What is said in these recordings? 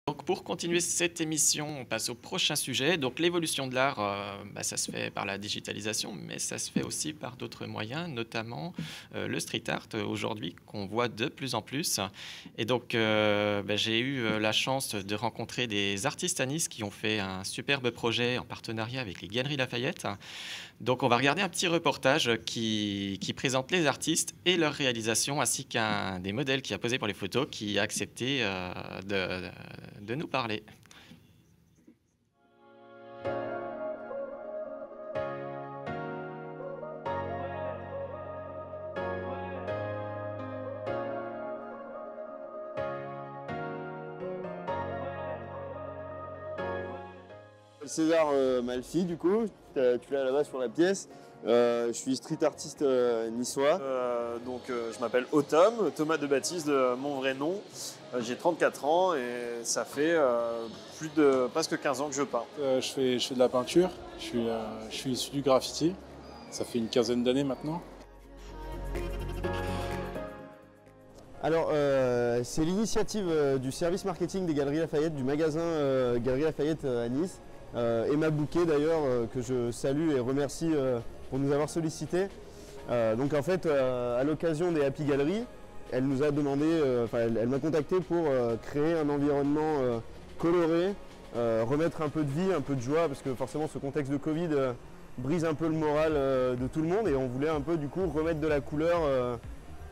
Donc pour continuer cette émission, on passe au prochain sujet. Donc l'évolution de l'art, ça se fait par la digitalisation, mais ça se fait aussi par d'autres moyens, notamment le street art aujourd'hui qu'on voit de plus en plus. Et donc j'ai eu la chance de rencontrer des artistes à Nice qui ont fait un superbe projet en partenariat avec les Galeries Lafayette. Donc on va regarder un petit reportage qui présente les artistes et leurs réalisations, ainsi qu'un des modèles qui a posé pour les photos, qui a accepté de nous parler. César Malfi, du coup, tu l'as là-bas sur la pièce. Je suis street artiste niçois. Je m'appelle Autumn, Thomas de Baptiste de mon vrai nom. J'ai 34 ans et ça fait presque 15 ans que je peins. Je fais de la peinture, je suis issu du graffiti. Ça fait une quinzaine d'années maintenant. Alors, c'est l'initiative du service marketing des Galeries Lafayette, du magasin Galeries Lafayette à Nice. Emma Bouquet d'ailleurs, que je salue et remercie pour nous avoir sollicité. Donc en fait, à l'occasion des Happy Galleries, elle nous a demandé, elle m'a contacté pour créer un environnement coloré, remettre un peu de vie, un peu de joie, parce que forcément ce contexte de Covid brise un peu le moral de tout le monde, et on voulait un peu du coup remettre de la couleur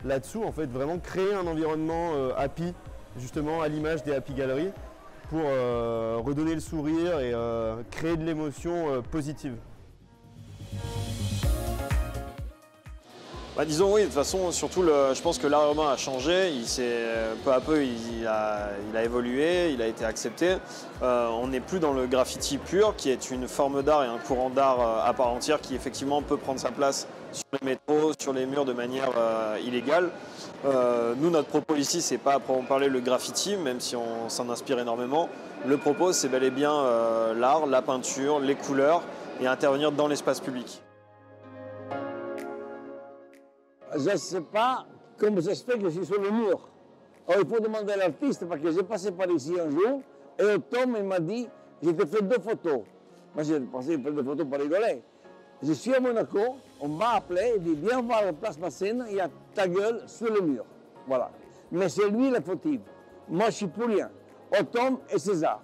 là-dessous, en fait, vraiment créer un environnement happy, justement à l'image des Happy Galleries, pour redonner le sourire et créer de l'émotion positive. Disons oui, de toute façon, surtout je pense que l'art urbain a changé, peu à peu il a évolué, il a été accepté. On n'est plus dans le graffiti pur, qui est une forme d'art et un courant d'art à part entière qui effectivement peut prendre sa place sur les métros, sur les murs de manière illégale. Nous, notre propos ici, c'est pas à proprement parler le graffiti, même si on s'en inspire énormément. Le propos, c'est bel et bien l'art, la peinture, les couleurs et intervenir dans l'espace public. Je ne sais pas comment ça se fait que je suis sur le mur. Alors, il faut demander à l'artiste, parce que j'ai passé par ici un jour, et Tom il m'a dit, je te fais 2 photos. Moi, j'ai pensé faire 2 photos pour rigoler. Je suis à Monaco, on m'a appelé, il dit, viens voir la place Masséna, il y a ta gueule sur le mur. Voilà. Mais c'est lui le fautif. Moi, je suis pour rien. Tom et César.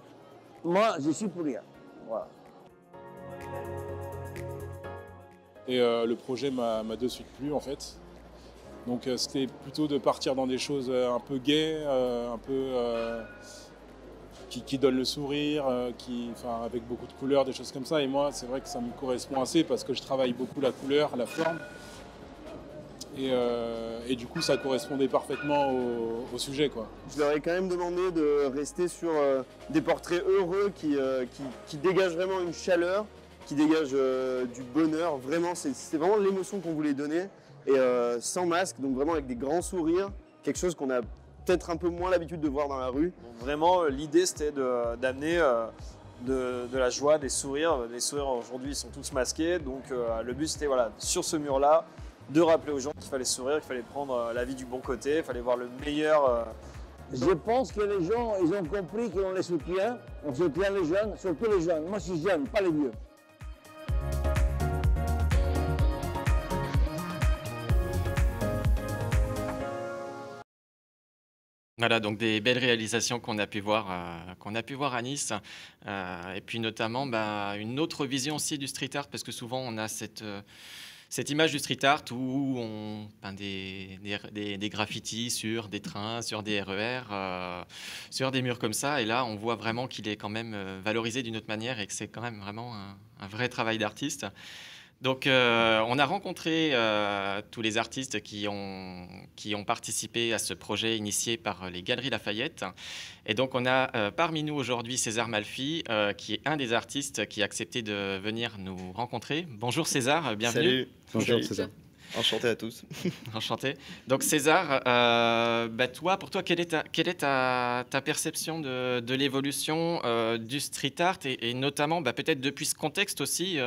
Moi, je suis pour rien. Voilà. Et le projet m'a de suite plu en fait. Donc c'était plutôt de partir dans des choses un peu gaies, un peu qui donnent le sourire, avec beaucoup de couleurs, des choses comme ça. Et moi, c'est vrai que ça me correspond assez parce que je travaille beaucoup la couleur, la forme. Et du coup, ça correspondait parfaitement au sujet, quoi. Je leur ai quand même demandé de rester sur des portraits heureux qui dégagent vraiment une chaleur, qui dégagent du bonheur. Vraiment, c'est vraiment l'émotion qu'on voulait donner. Et sans masque, donc vraiment avec des grands sourires, quelque chose qu'on a peut-être un peu moins l'habitude de voir dans la rue. Donc vraiment, l'idée c'était d'amener de la joie, des sourires. Les sourires aujourd'hui ils sont tous masqués, donc le but c'était voilà, sur ce mur-là, de rappeler aux gens qu'il fallait sourire, qu'il fallait prendre la vie du bon côté, il fallait voir le meilleur. Je pense que les gens, ils ont compris qu'on les soutient, on soutient les jeunes, surtout les jeunes. Moi je suis jeune, pas les vieux. Voilà, donc des belles réalisations qu'on a pu voir à Nice. Et puis notamment une autre vision aussi du street art, parce que souvent on a cette image du street art où on peint des graffitis sur des trains, sur des RER, sur des murs comme ça. Et là, on voit vraiment qu'il est quand même valorisé d'une autre manière et que c'est quand même vraiment un vrai travail d'artiste. Donc, on a rencontré tous les artistes qui ont participé à ce projet initié par les Galeries Lafayette. Et donc, on a parmi nous aujourd'hui César Malfi, qui est un des artistes qui a accepté de venir nous rencontrer. Bonjour César, bienvenue. Salut, bonjour César. Enchanté à tous. Enchanté. Donc César, pour toi, quelle est ta perception de l'évolution du street art et notamment peut-être depuis ce contexte aussi,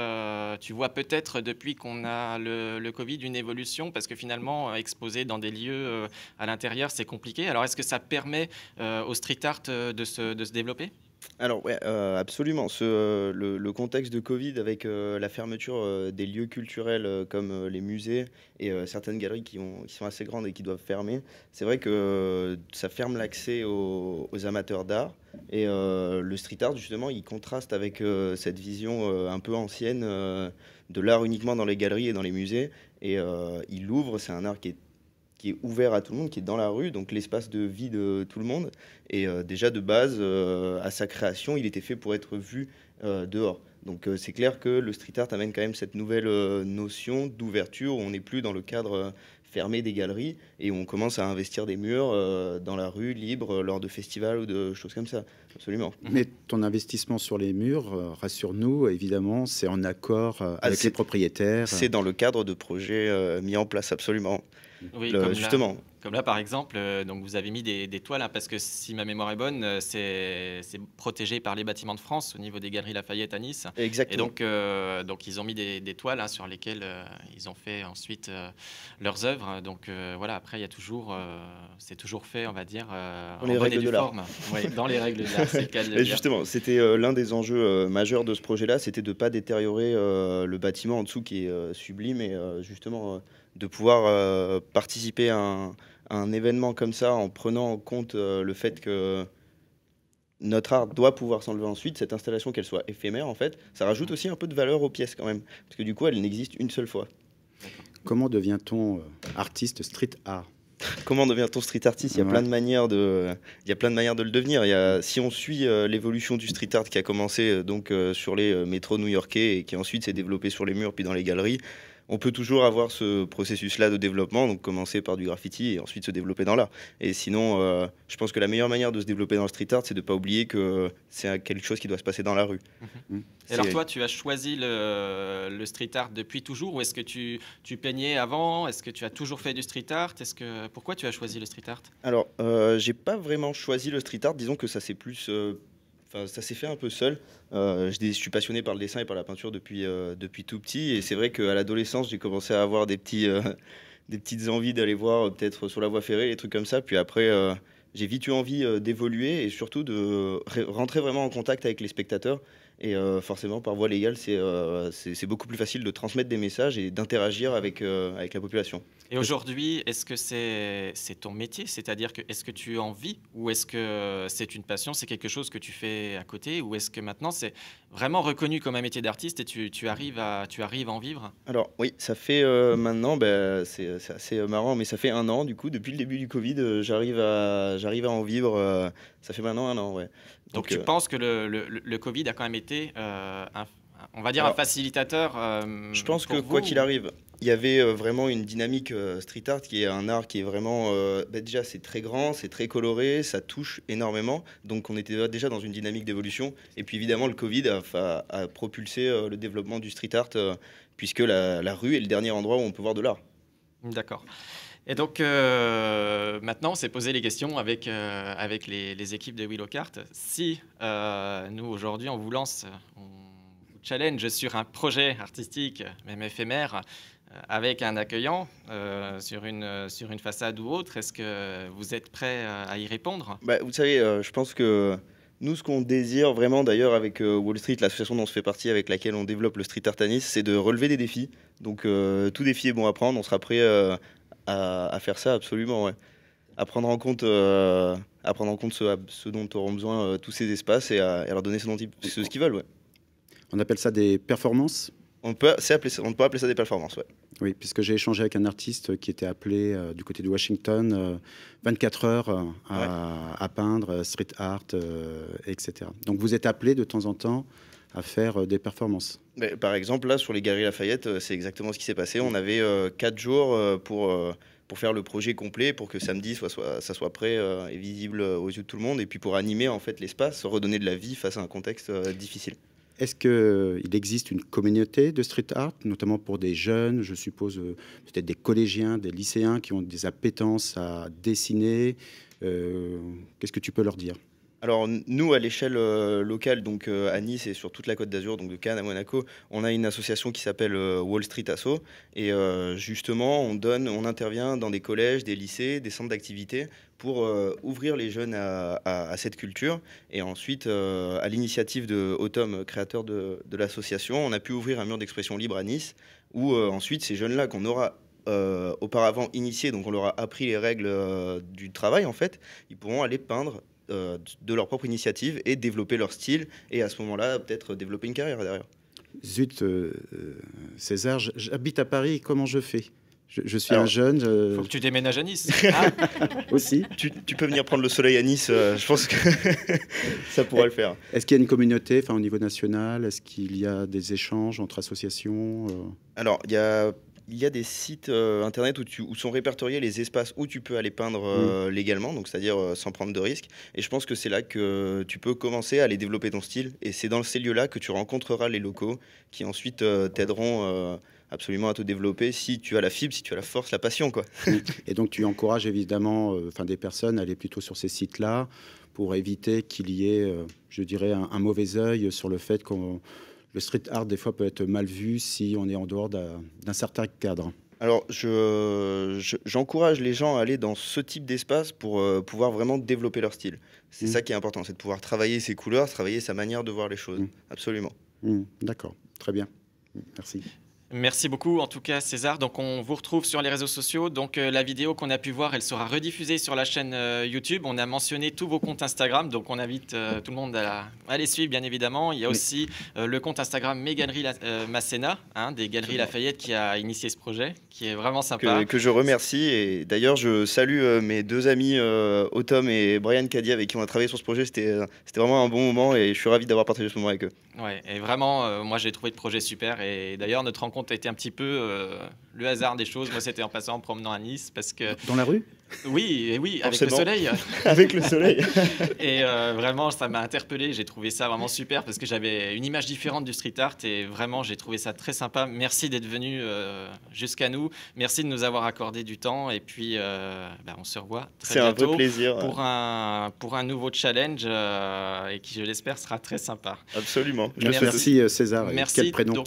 tu vois peut-être depuis qu'on a le Covid une évolution parce que finalement exposer dans des lieux à l'intérieur c'est compliqué. Alors est-ce que ça permet au street art de se développer? Alors ouais, absolument. Le contexte de Covid avec la fermeture des lieux culturels comme les musées et certaines galeries qui sont assez grandes et qui doivent fermer, c'est vrai que ça ferme l'accès aux amateurs d'art. Et le street art, justement, il contraste avec cette vision un peu ancienne de l'art uniquement dans les galeries et dans les musées. Et il l'ouvre, c'est un art qui est ouvert à tout le monde, qui est dans la rue, donc l'espace de vie de tout le monde. Et déjà de base, à sa création, il était fait pour être vu dehors. Donc c'est clair que le street art amène quand même cette nouvelle notion d'ouverture où on n'est plus dans le cadre fermé des galeries et où on commence à investir des murs dans la rue, libre, lors de festivals ou de choses comme ça. Absolument. Mais ton investissement sur les murs, rassure-nous, évidemment, c'est en accord avec les propriétaires. C'est dans le cadre de projets mis en place, absolument. Oui, justement. Comme là, par exemple, donc vous avez mis des toiles, hein, parce que si ma mémoire est bonne, c'est protégé par les Bâtiments de France au niveau des Galeries Lafayette à Nice. Exactement. Et donc ils ont mis des toiles hein, sur lesquelles ils ont fait ensuite leurs œuvres. Donc voilà, après, il y a toujours, c'est toujours fait, on va dire, dans les règles de l'art. Oui, dans les règles de l'art, c'est le cas de le Et dire. justement, c'était l'un des enjeux majeurs de ce projet-là, c'était de ne pas détériorer le bâtiment en dessous qui est sublime et justement de pouvoir participer à un événement comme ça en prenant en compte le fait que notre art doit pouvoir s'enlever ensuite, cette installation qu'elle soit éphémère en fait, ça rajoute aussi un peu de valeur aux pièces quand même, parce que du coup elle n'existe une seule fois. Comment devient-on artiste street art? Comment devient-on street artiste? Il y a plein de manières de le devenir. Si on suit l'évolution du street art qui a commencé sur les métros new-yorkais et qui ensuite s'est développé sur les murs puis dans les galeries, on peut toujours avoir ce processus-là de développement, donc commencer par du graffiti et ensuite se développer dans l'art. Et sinon, je pense que la meilleure manière de se développer dans le street art, c'est de ne pas oublier que c'est quelque chose qui doit se passer dans la rue. Et alors toi, tu as choisi le street art depuis toujours ou est-ce que tu peignais avant? Est-ce que tu as toujours fait du street art? Pourquoi tu as choisi le street art? Alors, j'ai pas vraiment choisi le street art, disons que ça s'est plus... ça s'est fait un peu seul. Je suis passionné par le dessin et par la peinture depuis tout petit. Et c'est vrai qu'à l'adolescence, j'ai commencé à avoir des petites envies d'aller voir peut-être sur la voie ferrée, des trucs comme ça. Puis après, j'ai vite eu envie d'évoluer et surtout de rentrer vraiment en contact avec les spectateurs. Et forcément, par voie légale, c'est beaucoup plus facile de transmettre des messages et d'interagir avec la population. Et aujourd'hui, est-ce que c'est ton métier? C'est-à-dire que est-ce que tu en vis ou est-ce que c'est une passion, c'est quelque chose que tu fais à côté ou est-ce que maintenant c'est vraiment reconnu comme un métier d'artiste et tu arrives à en vivre? Alors oui, ça fait maintenant, c'est assez marrant, mais ça fait 1 an du coup, depuis le début du Covid, j'arrive à en vivre. Ça fait maintenant 1 an, ouais. Donc tu penses que le Covid a quand même été on va dire un facilitateur je pense que pour quoi vous, qu'il arrive, il y avait vraiment une dynamique street art qui est un art qui est vraiment... déjà, c'est très grand, c'est très coloré, ça touche énormément. Donc, on était déjà dans une dynamique d'évolution. Et puis, évidemment, le Covid a propulsé le développement du street art puisque la rue est le dernier endroit où on peut voir de l'art. D'accord. Et donc, maintenant, on s'est posé les questions avec les équipes de Willow Cart. Si nous, aujourd'hui, on vous challenge sur un projet artistique, même éphémère, avec un accueillant sur une façade ou autre, est-ce que vous êtes prêt à y répondre? Vous savez, je pense que nous, ce qu'on désire vraiment, d'ailleurs, avec Wall Street, l'association dont on se fait partie, avec laquelle on développe le street art à Nice, c'est de relever des défis. Donc, tout défi est bon à prendre. On sera prêt à faire ça, absolument, ouais. À prendre en compte ce dont auront besoin tous ces espaces et à leur donner ce qu'ils veulent, ouais. On appelle ça des performances? On peut appeler ça des performances, ouais. Oui, puisque j'ai échangé avec un artiste qui était appelé du côté de Washington 24 heures à peindre, street art, etc. Donc vous êtes appelé de temps en temps à faire des performances. Mais, par exemple, là, sur les Galeries Lafayette, c'est exactement ce qui s'est passé. On avait 4 jours pour faire le projet complet, pour que samedi, ça soit prêt et visible aux yeux de tout le monde, et puis pour animer en fait l'espace, redonner de la vie face à un contexte difficile. Est-ce qu'il existe une communauté de street art, notamment pour des jeunes, je suppose peut-être des collégiens, des lycéens qui ont des appétences à dessiner? Qu'est-ce que tu peux leur dire? Alors nous, à l'échelle locale, donc à Nice et sur toute la Côte d'Azur, donc de Cannes à Monaco, on a une association qui s'appelle Wall Street Asso. Et justement, on intervient dans des collèges, des lycées, des centres d'activité pour ouvrir les jeunes à cette culture. Et ensuite, à l'initiative de Autom, créateur de l'association, on a pu ouvrir un mur d'expression libre à Nice, où ensuite ces jeunes-là qu'on aura auparavant initiés, donc on leur a appris les règles du travail en fait, ils pourront aller peindre de leur propre initiative et développer leur style et à ce moment-là peut-être développer une carrière derrière. Zut, César, j'habite à Paris, comment je fais? Je suis un jeune. Faut que tu déménages à Nice. Aussi. Tu peux venir prendre le soleil à Nice, je pense que ça pourra le faire. Est-ce qu'il y a une communauté au niveau national? Est-ce qu'il y a des échanges entre associations? Alors, il y a des sites internet où sont répertoriés les espaces où tu peux aller peindre légalement, donc c'est-à-dire sans prendre de risques. Et je pense que c'est là que tu peux commencer à aller développer ton style. Et c'est dans ces lieux-là que tu rencontreras les locaux qui ensuite t'aideront absolument à te développer si tu as la fibre, si tu as la force, la passion, quoi. Et donc tu encourages évidemment des personnes à aller plutôt sur ces sites-là pour éviter qu'il y ait, je dirais, un mauvais œil sur le fait qu'on... Le street art, des fois, peut être mal vu si on est en dehors d'un certain cadre. Alors, j'encourage les gens à aller dans ce type d'espace pour pouvoir vraiment développer leur style. C'est ça qui est important, c'est de pouvoir travailler ses couleurs, travailler sa manière de voir les choses. Absolument. D'accord, très bien. Merci. Merci beaucoup en tout cas César. Donc on vous retrouve sur les réseaux sociaux. Donc la vidéo qu'on a pu voir, elle sera rediffusée sur la chaîne YouTube. On a mentionné tous vos comptes Instagram, donc on invite tout le monde à les suivre bien évidemment. Il y a aussi le compte Instagram Mes Galeries Masséna, des Galeries Lafayette qui a initié ce projet, qui est vraiment sympa. Que je remercie et d'ailleurs je salue mes deux amis Autom et Brian Caddy avec qui on a travaillé sur ce projet. C'était vraiment un bon moment et je suis ravi d'avoir partagé ce moment avec eux. Ouais, et vraiment, moi j'ai trouvé le projet super et d'ailleurs notre rencontre a été un petit peu le hasard des choses. Moi c'était en passant, en promenant à Nice parce que... Dans la rue? Oui, avec le soleil. Avec le soleil. Et vraiment ça m'a interpellé, j'ai trouvé ça vraiment super parce que j'avais une image différente du street art et vraiment j'ai trouvé ça très sympa. Merci d'être venu jusqu'à nous, merci de nous avoir accordé du temps et puis on se revoit très bientôt. C'est un vrai plaisir. Pour un nouveau challenge et qui je l'espère sera très sympa. Absolument. Merci César. Merci. Quel prénom.